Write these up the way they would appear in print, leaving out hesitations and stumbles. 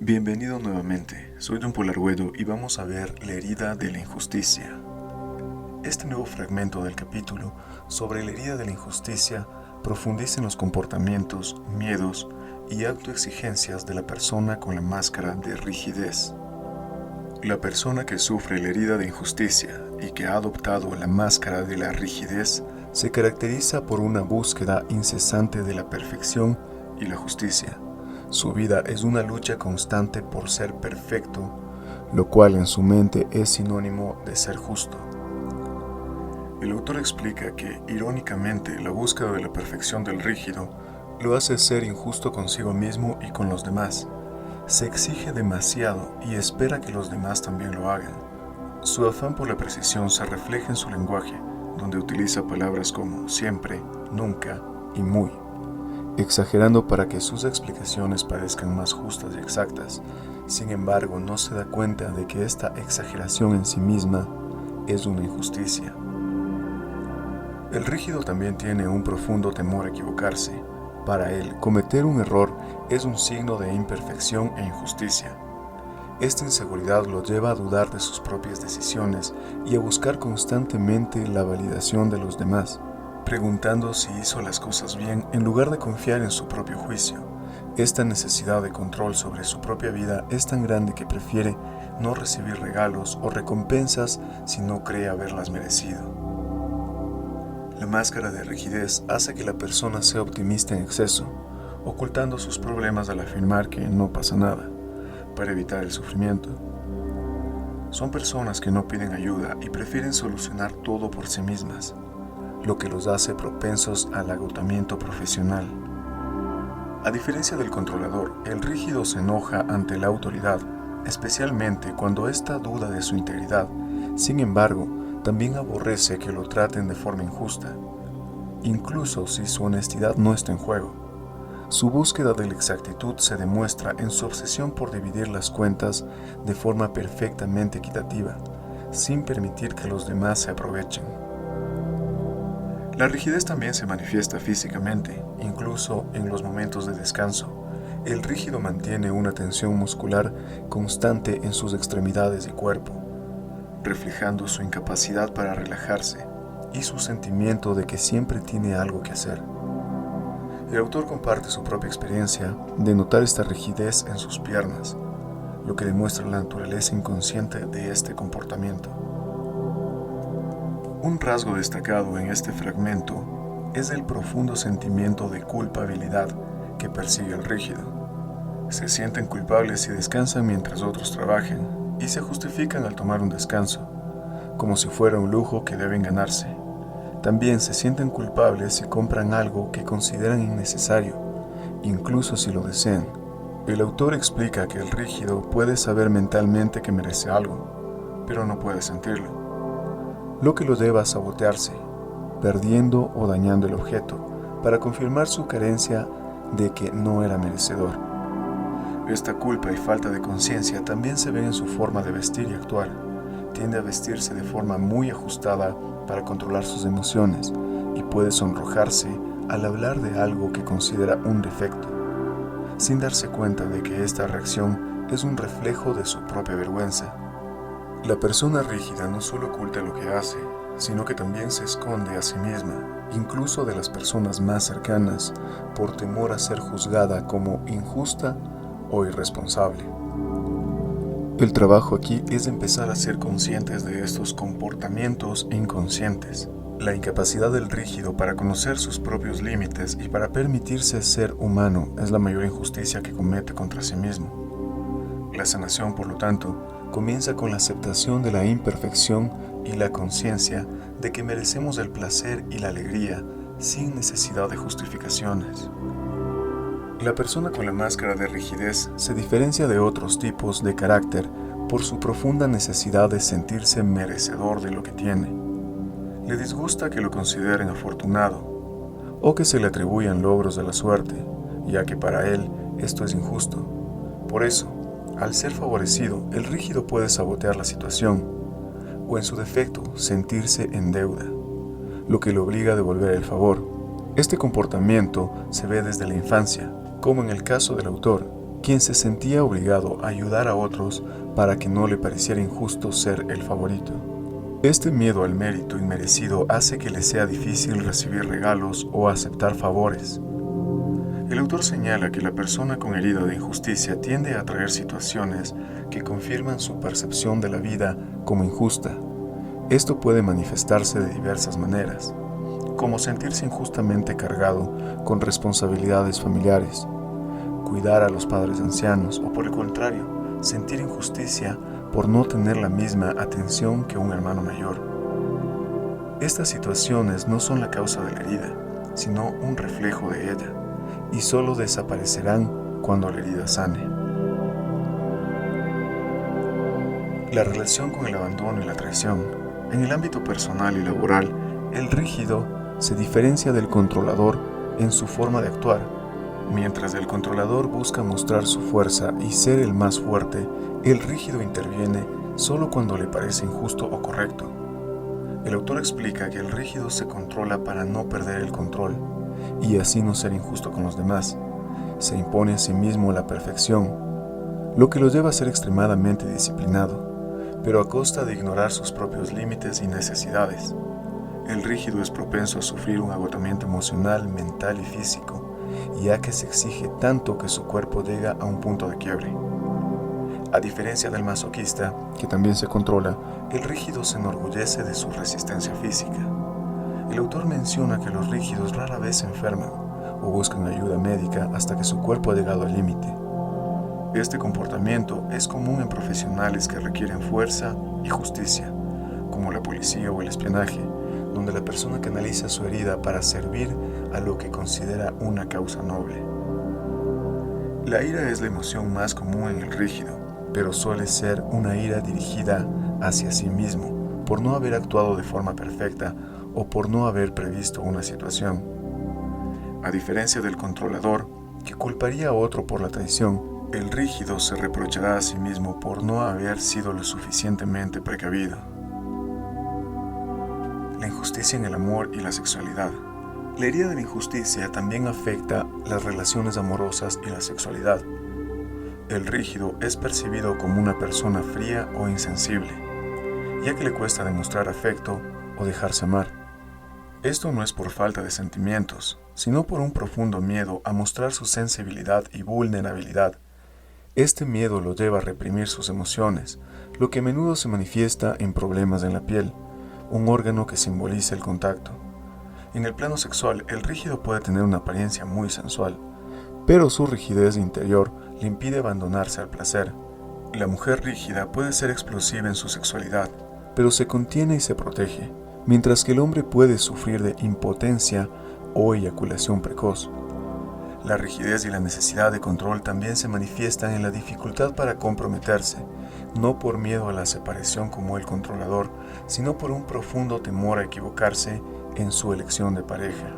Bienvenido nuevamente, soy Don Polarguedo y vamos a ver la herida de la injusticia. Este nuevo fragmento del capítulo sobre la herida de la injusticia profundiza en los comportamientos, miedos y autoexigencias de la persona con la máscara de rigidez. La persona que sufre la herida de injusticia y que ha adoptado la máscara de la rigidez se caracteriza por una búsqueda incesante de la perfección y la justicia. Su vida es una lucha constante por ser perfecto, lo cual en su mente es sinónimo de ser justo. El autor explica que, irónicamente, la búsqueda de la perfección del rígido lo hace ser injusto consigo mismo y con los demás. Se exige demasiado y espera que los demás también lo hagan. Su afán por la precisión se refleja en su lenguaje, donde utiliza palabras como siempre, nunca y muy, exagerando para que sus explicaciones parezcan más justas y exactas. Sin embargo, no se da cuenta de que esta exageración en sí misma es una injusticia. El rígido también tiene un profundo temor a equivocarse. Para él, cometer un error es un signo de imperfección e injusticia. Esta inseguridad lo lleva a dudar de sus propias decisiones y a buscar constantemente la validación de los demás, preguntando si hizo las cosas bien en lugar de confiar en su propio juicio. Esta necesidad de control sobre su propia vida es tan grande que prefiere no recibir regalos o recompensas si no cree haberlas merecido. La máscara de rigidez hace que la persona sea optimista en exceso, ocultando sus problemas al afirmar que no pasa nada, para evitar el sufrimiento. Son personas que no piden ayuda y prefieren solucionar todo por sí mismas, lo que los hace propensos al agotamiento profesional. A diferencia del controlador, el rígido se enoja ante la autoridad, especialmente cuando ésta duda de su integridad. Sin embargo, también aborrece que lo traten de forma injusta, incluso si su honestidad no está en juego. Su búsqueda de la exactitud se demuestra en su obsesión por dividir las cuentas de forma perfectamente equitativa, sin permitir que los demás se aprovechen. La rigidez también se manifiesta físicamente, incluso en los momentos de descanso. El rígido mantiene una tensión muscular constante en sus extremidades y cuerpo, reflejando su incapacidad para relajarse y su sentimiento de que siempre tiene algo que hacer. El autor comparte su propia experiencia de notar esta rigidez en sus piernas, lo que demuestra la naturaleza inconsciente de este comportamiento. Un rasgo destacado en este fragmento es el profundo sentimiento de culpabilidad que persigue al rígido. Se sienten culpables si descansan mientras otros trabajan y se justifican al tomar un descanso, como si fuera un lujo que deben ganarse. También se sienten culpables si compran algo que consideran innecesario, incluso si lo desean. El autor explica que el rígido puede saber mentalmente que merece algo, pero no puede sentirlo, lo que lo lleva a sabotearse, perdiendo o dañando el objeto, para confirmar su carencia de que no era merecedor. Esta culpa y falta de conciencia también se ven en su forma de vestir y actuar. Tiende a vestirse de forma muy ajustada para controlar sus emociones y puede sonrojarse al hablar de algo que considera un defecto, sin darse cuenta de que esta reacción es un reflejo de su propia vergüenza. La persona rígida no solo oculta lo que hace, sino que también se esconde a sí misma, incluso de las personas más cercanas, por temor a ser juzgada como injusta o irresponsable. El trabajo aquí es empezar a ser conscientes de estos comportamientos inconscientes. La incapacidad del rígido para conocer sus propios límites y para permitirse ser humano es la mayor injusticia que comete contra sí mismo. La sanación, por lo tanto, comienza con la aceptación de la imperfección y la conciencia de que merecemos el placer y la alegría sin necesidad de justificaciones. La persona con la máscara de rigidez se diferencia de otros tipos de carácter por su profunda necesidad de sentirse merecedor de lo que tiene. Le disgusta que lo consideren afortunado o que se le atribuyan logros de la suerte, ya que para él esto es injusto. Por eso, al ser favorecido, el rígido puede sabotear la situación o, en su defecto, sentirse en deuda, lo que le obliga a devolver el favor. Este comportamiento se ve desde la infancia, como en el caso del autor, quien se sentía obligado a ayudar a otros para que no le pareciera injusto ser el favorito. Este miedo al mérito inmerecido hace que le sea difícil recibir regalos o aceptar favores. El autor señala que la persona con herida de injusticia tiende a atraer situaciones que confirman su percepción de la vida como injusta. Esto puede manifestarse de diversas maneras, como sentirse injustamente cargado con responsabilidades familiares, cuidar a los padres ancianos o, por el contrario, sentir injusticia por no tener la misma atención que un hermano mayor. Estas situaciones no son la causa de la herida, sino un reflejo de ella, y solo desaparecerán cuando la herida sane. La relación con el abandono y la traición. En el ámbito personal y laboral, el rígido se diferencia del controlador en su forma de actuar. Mientras el controlador busca mostrar su fuerza y ser el más fuerte, el rígido interviene solo cuando le parece injusto o correcto. El autor explica que el rígido se controla para no perder el control y así no ser injusto con los demás. Se impone a sí mismo la perfección, lo que lo lleva a ser extremadamente disciplinado, pero a costa de ignorar sus propios límites y necesidades. El rígido es propenso a sufrir un agotamiento emocional, mental y físico, ya que se exige tanto que su cuerpo llega a un punto de quiebre. A diferencia del masoquista, que también se controla, el rígido se enorgullece de su resistencia física. El autor menciona que los rígidos rara vez se enferman o buscan ayuda médica hasta que su cuerpo ha llegado al límite. Este comportamiento es común en profesionales que requieren fuerza y justicia, como la policía o el espionaje, donde la persona canaliza su herida para servir a lo que considera una causa noble. La ira es la emoción más común en el rígido, pero suele ser una ira dirigida hacia sí mismo, por no haber actuado de forma perfecta o por no haber previsto una situación. A diferencia del controlador, que culparía a otro por la traición, el rígido se reprochará a sí mismo por no haber sido lo suficientemente precavido. La injusticia en el amor y la sexualidad. La herida de la injusticia también afecta las relaciones amorosas y la sexualidad. El rígido es percibido como una persona fría o insensible, ya que le cuesta demostrar afecto o dejarse amar. Esto no es por falta de sentimientos, sino por un profundo miedo a mostrar su sensibilidad y vulnerabilidad. Este miedo lo lleva a reprimir sus emociones, lo que a menudo se manifiesta en problemas en la piel, un órgano que simboliza el contacto. En el plano sexual, el rígido puede tener una apariencia muy sensual, pero su rigidez interior le impide abandonarse al placer. La mujer rígida puede ser explosiva en su sexualidad, pero se contiene y se protege, mientras que el hombre puede sufrir de impotencia o eyaculación precoz. La rigidez y la necesidad de control también se manifiestan en la dificultad para comprometerse, no por miedo a la separación como el controlador, sino por un profundo temor a equivocarse en su elección de pareja.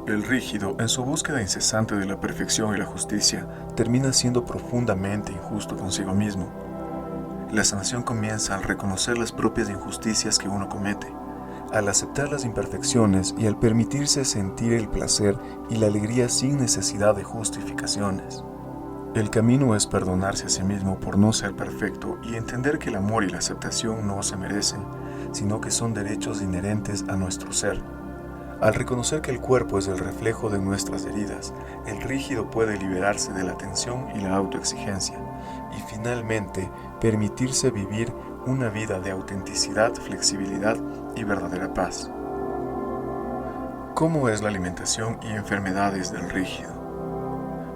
El rígido, en su búsqueda incesante de la perfección y la justicia, termina siendo profundamente injusto consigo mismo. La sanación comienza al reconocer las propias injusticias que uno comete, al aceptar las imperfecciones y al permitirse sentir el placer y la alegría sin necesidad de justificaciones. El camino es perdonarse a sí mismo por no ser perfecto y entender que el amor y la aceptación no se merecen, sino que son derechos inherentes a nuestro ser. Al reconocer que el cuerpo es el reflejo de nuestras heridas, el rígido puede liberarse de la tensión y la autoexigencia, y finalmente permitirse vivir una vida de autenticidad, flexibilidad y verdadera paz. ¿Cómo es la alimentación y enfermedades del rígido?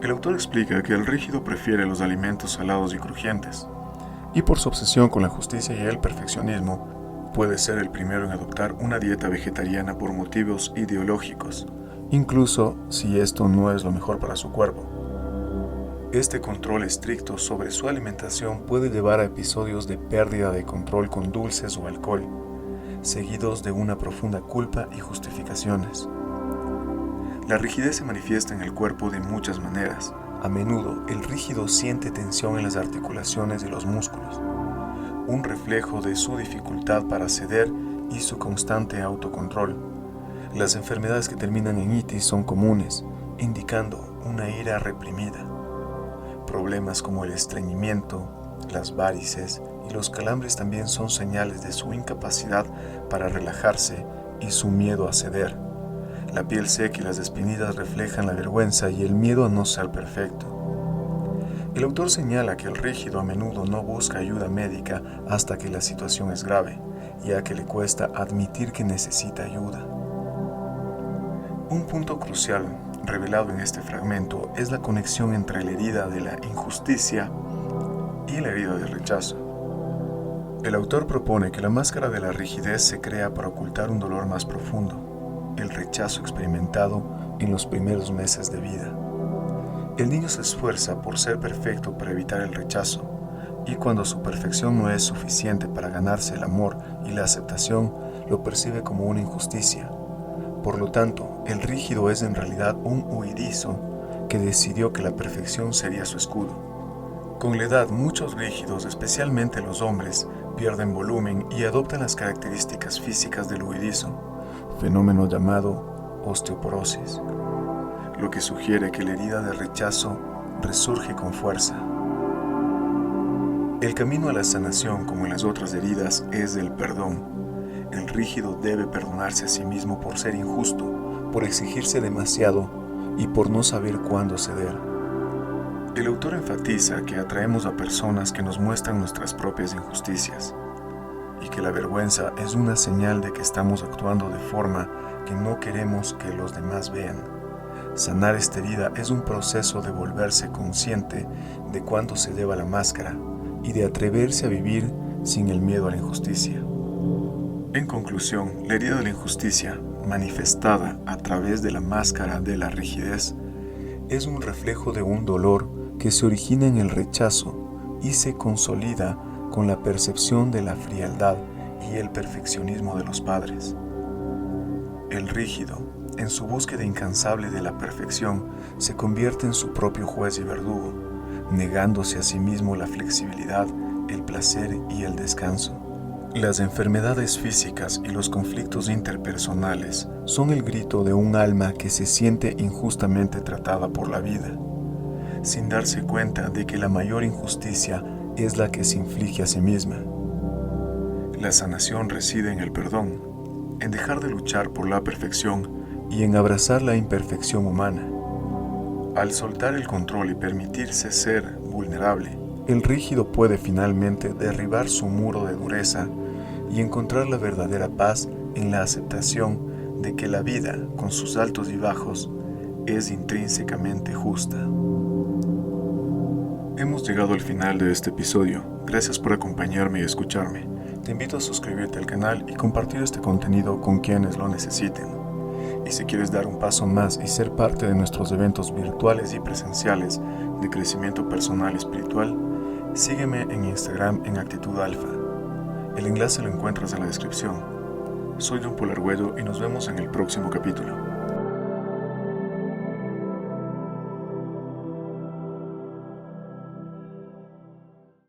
El autor explica que el rígido prefiere los alimentos salados y crujientes, y por su obsesión con la justicia y el perfeccionismo, puede ser el primero en adoptar una dieta vegetariana por motivos ideológicos, incluso si esto no es lo mejor para su cuerpo. Este control estricto sobre su alimentación puede llevar a episodios de pérdida de control con dulces o alcohol, seguidos de una profunda culpa y justificaciones. La rigidez se manifiesta en el cuerpo de muchas maneras. A menudo, el rígido siente tensión en las articulaciones y los músculos, un reflejo de su dificultad para ceder y su constante autocontrol. Las enfermedades que terminan en itis son comunes, indicando una ira reprimida. problemas como el estreñimiento, las varices y los calambres también son señales de su incapacidad para relajarse y su miedo a ceder. La piel seca y las espinitas reflejan la vergüenza y el miedo a no ser perfecto. El autor señala que el rígido a menudo no busca ayuda médica hasta que la situación es grave, ya que le cuesta admitir que necesita ayuda. Un punto crucial revelado en este fragmento es la conexión entre la herida de la injusticia y la herida del rechazo. El autor propone que la máscara de la rigidez se crea para ocultar un dolor más profundo, el rechazo experimentado en los primeros meses de vida. El niño se esfuerza por ser perfecto para evitar el rechazo, y cuando su perfección no es suficiente para ganarse el amor y la aceptación, lo percibe como una injusticia. Por lo tanto, el rígido es en realidad un huidizo que decidió que la perfección sería su escudo. Con la edad, muchos rígidos, especialmente los hombres, pierden volumen y adoptan las características físicas del huidizo, fenómeno llamado osteoporosis, lo que sugiere que la herida de rechazo resurge con fuerza. El camino a la sanación, como en las otras heridas, es el perdón. El rígido debe perdonarse a sí mismo por ser injusto, por exigirse demasiado y por no saber cuándo ceder. El autor enfatiza que atraemos a personas que nos muestran nuestras propias injusticias y que la vergüenza es una señal de que estamos actuando de forma que no queremos que los demás vean. Sanar esta herida es un proceso de volverse consciente de cuándo se lleva la máscara y de atreverse a vivir sin el miedo a la injusticia. En conclusión, la herida de la injusticia, manifestada a través de la máscara de la rigidez, es un reflejo de un dolor que se origina en el rechazo y se consolida con la percepción de la frialdad y el perfeccionismo de los padres. El rígido, en su búsqueda incansable de la perfección, se convierte en su propio juez y verdugo, negándose a sí mismo la flexibilidad, el placer y el descanso. Las enfermedades físicas y los conflictos interpersonales son el grito de un alma que se siente injustamente tratada por la vida, sin darse cuenta de que la mayor injusticia es la que se inflige a sí misma. La sanación reside en el perdón, en dejar de luchar por la perfección y en abrazar la imperfección humana. Al soltar el control y permitirse ser vulnerable, el rígido puede finalmente derribar su muro de dureza y encontrar la verdadera paz en la aceptación de que la vida, con sus altos y bajos, es intrínsecamente justa. Hemos llegado al final de este episodio. Gracias por acompañarme y escucharme. Te invito a suscribirte al canal y compartir este contenido con quienes lo necesiten. Y si quieres dar un paso más y ser parte de nuestros eventos virtuales y presenciales de crecimiento personal y espiritual, sígueme en Instagram en Actitud Alfa. El enlace lo encuentras en la descripción. Soy John Paul Arguello y nos vemos en el próximo capítulo.